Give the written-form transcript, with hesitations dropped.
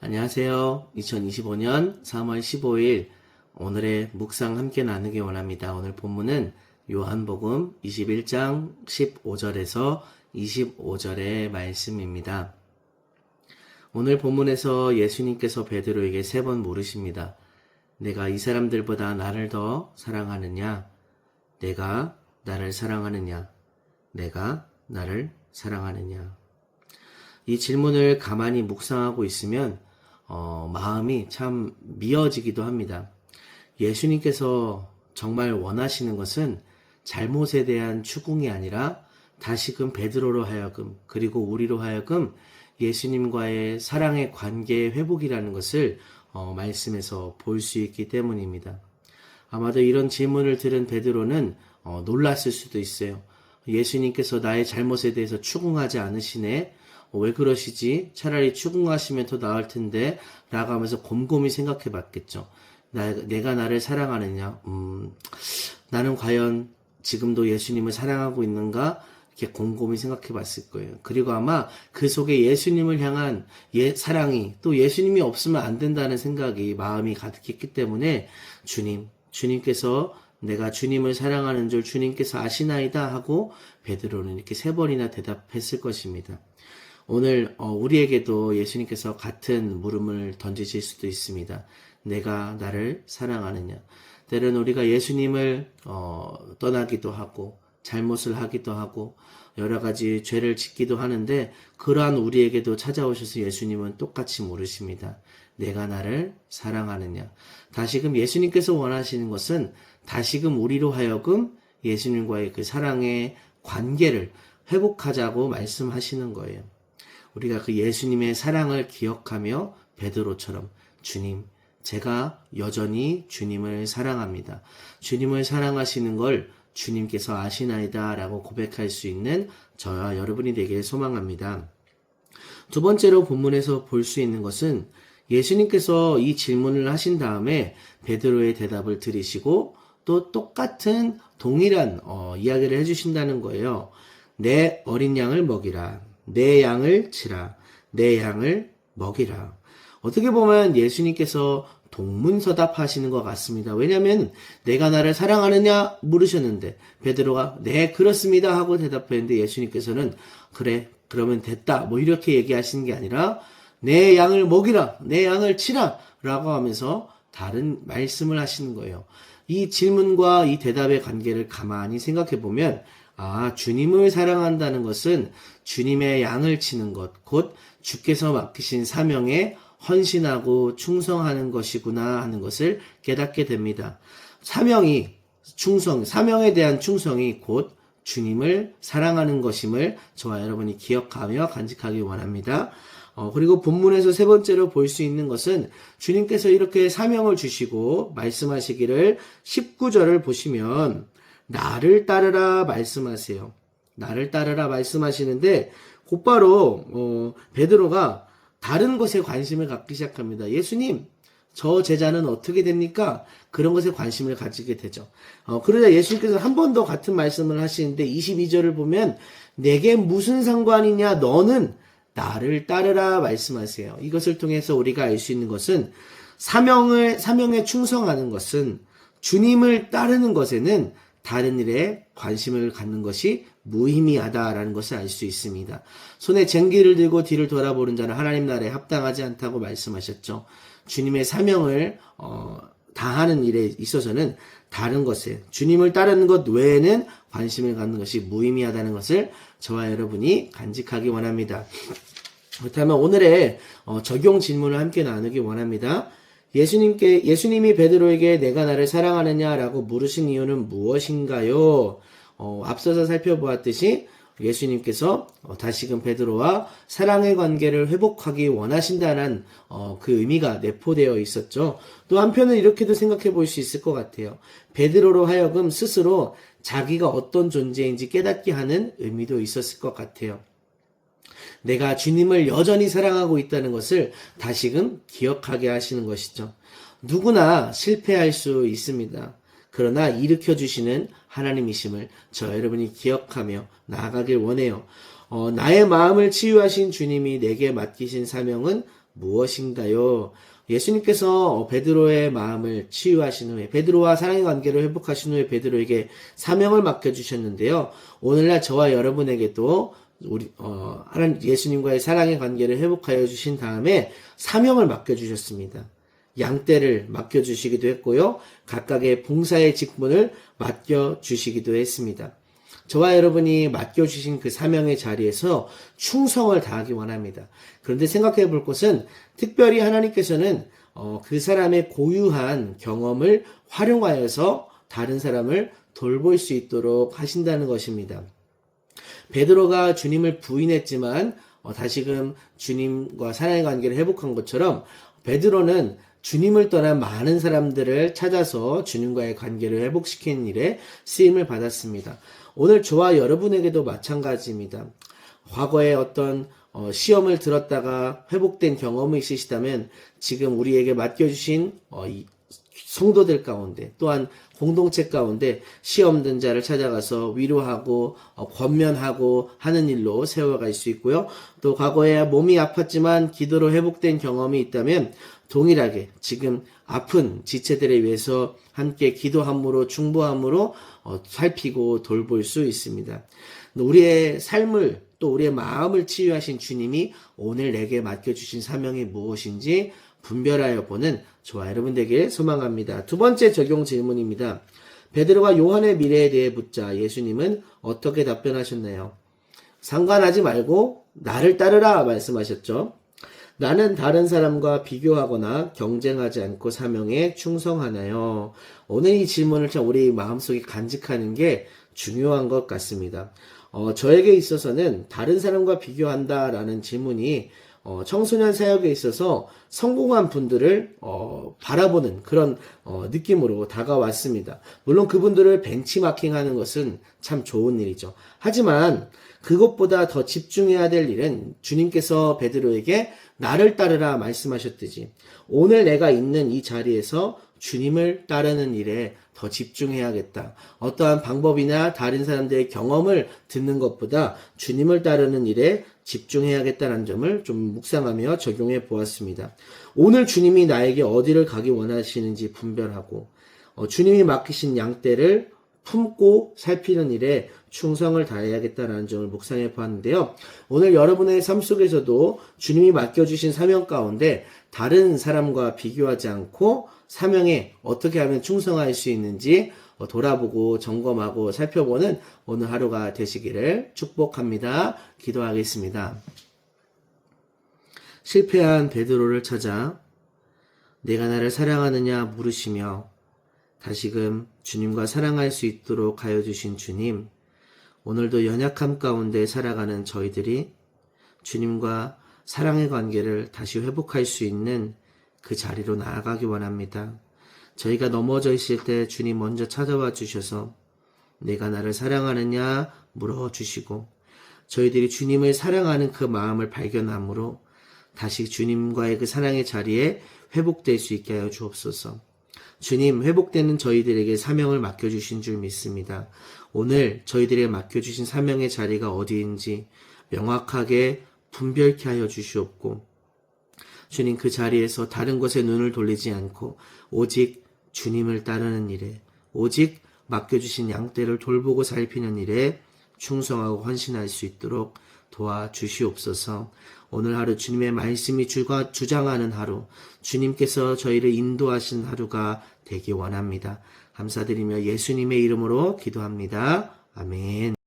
안녕하세요. 2025년 3월 15일 오늘의 묵상 함께 나누기 원합니다. 오늘 본문은 요한복음 21장 15절에서 25절의 말씀입니다. 오늘 본문에서 예수님께서 베드로에게 3번 물으십니다. 내가 이 사람들보다 나를 더 사랑하느냐? 내가 나를 사랑하느냐? 내가 나를 사랑하느냐? 이 질문을 가만히 묵상하고 있으면 마음이 참 미어지기도 합니다. 예수님께서 정말 원하시는 것은 잘못에 대한 추궁이 아니라 다시금 베드로로 하여금 그리고 우리로 하여금 예수님과의 사랑의 관계의 회복이라는 것을 말씀에서 볼 수 있기 때문입니다. 아마도 이런 질문을 들은 베드로는 놀랐을 수도 있어요. 예수님께서 나의 잘못에 대해서 추궁하지 않으시네? 왜 그러시지? 차라리 추궁하시면 더 나을 텐데 라고 하면서 곰곰이 생각해 봤겠죠. 내가 나를 사랑하느냐? 나는 과연 지금도 예수님을 사랑하고 있는가? 이렇게 곰곰이 생각해 봤을 거예요. 그리고 아마 그 속에 예수님을 향한 사랑이 또 예수님이 없으면 안 된다는 생각이 마음이 가득했기 때문에 주님께서 내가 주님을 사랑하는 줄 주님께서 아시나이다 하고 베드로는 이렇게 3번이나 대답했을 것입니다. 오늘 우리에게도 예수님께서 같은 물음을 던지실 수도 있습니다. 내가 나를 사랑하느냐? 때로는 우리가 예수님을 떠나기도 하고 잘못을 하기도 하고 여러 가지 죄를 짓기도 하는데 그러한 우리에게도 찾아오셔서 예수님은 똑같이 물으십니다. 내가 나를 사랑하느냐? 다시금 예수님께서 원하시는 것은 다시금 우리로 하여금 예수님과의 그 사랑의 관계를 회복하자고 말씀하시는 거예요. 우리가 그 예수님의 사랑을 기억하며 베드로처럼 주님, 제가 여전히 주님을 사랑합니다. 주님을 사랑하시는 걸 주님께서 아시나이다 라고 고백할 수 있는 저와 여러분이 되길 소망합니다. 두 번째로 본문에서 볼 수 있는 것은 예수님께서 이 질문을 하신 다음에 베드로의 대답을 들으시고 또 똑같은 동일한 이야기를 해주신다는 거예요. 내 어린 양을 먹이라. 내 양을 치라. 내 양을 먹이라. 어떻게 보면 예수님께서 동문서답하시는 것 같습니다. 왜냐하면 내가 나를 사랑하느냐 물으셨는데 베드로가 네 그렇습니다 하고 대답했는데 예수님께서는 그래 그러면 됐다 뭐 이렇게 얘기하시는 게 아니라 내 양을 먹이라. 내 양을 치라 라고 하면서 다른 말씀을 하시는 거예요. 이 질문과 이 대답의 관계를 가만히 생각해 보면 주님을 사랑한다는 것은 주님의 양을 치는 것, 곧 주께서 맡기신 사명에 헌신하고 충성하는 것이구나 하는 것을 깨닫게 됩니다. 사명에 대한 충성이 곧 주님을 사랑하는 것임을 저와 여러분이 기억하며 간직하기 원합니다. 그리고 본문에서 3번째로 볼 수 있는 것은 주님께서 이렇게 사명을 주시고 말씀하시기를 19절을 보시면 나를 따르라 말씀하세요. 나를 따르라 말씀하시는데 곧바로 베드로가 다른 것에 관심을 갖기 시작합니다. 예수님, 저 제자는 어떻게 됩니까? 그런 것에 관심을 가지게 되죠. 그러자 예수님께서 한 번 더 같은 말씀을 하시는데 22절을 보면 내게 무슨 상관이냐? 너는 나를 따르라 말씀하세요. 이것을 통해서 우리가 알 수 있는 것은 사명에 충성하는 것은 주님을 따르는 것에는 다른 일에 관심을 갖는 것이 무의미하다라는 것을 알 수 있습니다. 손에 쟁기를 들고 뒤를 돌아보는 자는 하나님 나라에 합당하지 않다고 말씀하셨죠. 주님의 사명을 다하는 일에 있어서는 다른 것에 주님을 따르는 것 외에는 관심을 갖는 것이 무의미하다는 것을 저와 여러분이 간직하기 원합니다. 그렇다면 오늘의 적용 질문을 함께 나누기 원합니다. 예수님이 베드로에게 내가 나를 사랑하느냐라고 물으신 이유는 무엇인가요? 앞서서 살펴보았듯이 예수님께서 다시금 베드로와 사랑의 관계를 회복하기 원하신다는 그 의미가 내포되어 있었죠. 또 한편은 이렇게도 생각해 볼 수 있을 것 같아요. 베드로로 하여금 스스로 자기가 어떤 존재인지 깨닫게 하는 의미도 있었을 것 같아요. 내가 주님을 여전히 사랑하고 있다는 것을 다시금 기억하게 하시는 것이죠. 누구나 실패할 수 있습니다. 그러나 일으켜주시는 하나님이심을 저 여러분이 기억하며 나아가길 원해요. 나의 마음을 치유하신 주님이 내게 맡기신 사명은 무엇인가요? 예수님께서 베드로의 마음을 치유하신 후에 베드로와 사랑의 관계를 회복하신 후에 베드로에게 사명을 맡겨주셨는데요. 오늘날 저와 여러분에게도 하나님 예수님과의 사랑의 관계를 회복하여 주신 다음에 사명을 맡겨주셨습니다. 양떼를 맡겨주시기도 했고요. 각각의 봉사의 직분을 맡겨주시기도 했습니다. 저와 여러분이 맡겨주신 그 사명의 자리에서 충성을 다하기 원합니다. 그런데 생각해 볼 것은 특별히 하나님께서는 그 사람의 고유한 경험을 활용하여서 다른 사람을 돌볼 수 있도록 하신다는 것입니다. 베드로가 주님을 부인했지만 다시금 주님과 사랑의 관계를 회복한 것처럼 베드로는 주님을 떠난 많은 사람들을 찾아서 주님과의 관계를 회복시키는 일에 쓰임을 받았습니다. 오늘 저와 여러분에게도 마찬가지입니다. 과거에 어떤 시험을 들었다가 회복된 경험이 있으시다면 지금 우리에게 맡겨주신 성도들 가운데 또한 공동체 가운데 시험 든 자를 찾아가서 위로하고 권면하고 하는 일로 세워갈 수 있고요. 또 과거에 몸이 아팠지만 기도로 회복된 경험이 있다면 동일하게 지금 아픈 지체들에 위해서 함께 기도함으로 중보함으로 살피고 돌볼 수 있습니다. 우리의 삶을 또 우리의 마음을 치유하신 주님이 오늘 내게 맡겨주신 사명이 무엇인지 분별하여 보는 저와 여러분 되길 소망합니다. 두 번째 적용 질문입니다. 베드로가 요한의 미래에 대해 묻자 예수님은 어떻게 답변하셨나요? 상관하지 말고 나를 따르라 말씀하셨죠. 나는 다른 사람과 비교하거나 경쟁하지 않고 사명에 충성하나요? 오늘 이 질문을 참 우리 마음속에 간직하는 게 중요한 것 같습니다. 저에게 있어서는 다른 사람과 비교한다라는 질문이 청소년 사역에 있어서 성공한 분들을 바라보는 그런 느낌으로 다가왔습니다. 물론 그분들을 벤치마킹하는 것은 참 좋은 일이죠. 하지만 그것보다 더 집중해야 될 일은 주님께서 베드로에게 나를 따르라 말씀하셨듯이 오늘 내가 있는 이 자리에서 주님을 따르는 일에 더 집중해야겠다. 어떠한 방법이나 다른 사람들의 경험을 듣는 것보다 주님을 따르는 일에 집중해야겠다는 점을 좀 묵상하며 적용해 보았습니다. 오늘 주님이 나에게 어디를 가기 원하시는지 분별하고 주님이 맡기신 양떼를 품고 살피는 일에 충성을 다해야겠다는 점을 묵상해 보았는데요. 오늘 여러분의 삶 속에서도 주님이 맡겨주신 사명 가운데 다른 사람과 비교하지 않고 사명에 어떻게 하면 충성할 수 있는지 돌아보고 점검하고 살펴보는 오늘 하루가 되시기를 축복합니다. 기도하겠습니다. 실패한 베드로를 찾아 내가 나를 사랑하느냐 물으시며 다시금 주님과 사랑할 수 있도록 하여 주신 주님, 오늘도 연약함 가운데 살아가는 저희들이 주님과 사랑의 관계를 다시 회복할 수 있는 그 자리로 나아가기 원합니다. 저희가 넘어져 있을 때 주님 먼저 찾아와 주셔서 내가 나를 사랑하느냐 물어주시고 저희들이 주님을 사랑하는 그 마음을 발견함으로 다시 주님과의 그 사랑의 자리에 회복될 수 있게 하여 주옵소서. 주님, 회복되는 저희들에게 사명을 맡겨주신 줄 믿습니다. 오늘 저희들에게 맡겨주신 사명의 자리가 어디인지 명확하게 분별케 하여 주시옵고 주님 그 자리에서 다른 것에 눈을 돌리지 않고 오직 주님을 따르는 일에 오직 맡겨주신 양떼를 돌보고 살피는 일에 충성하고 헌신할 수 있도록 도와주시옵소서. 오늘 하루 주님의 말씀이 주장하는 하루, 주님께서 저희를 인도하신 하루가 되기 원합니다. 감사드리며 예수님의 이름으로 기도합니다. 아멘.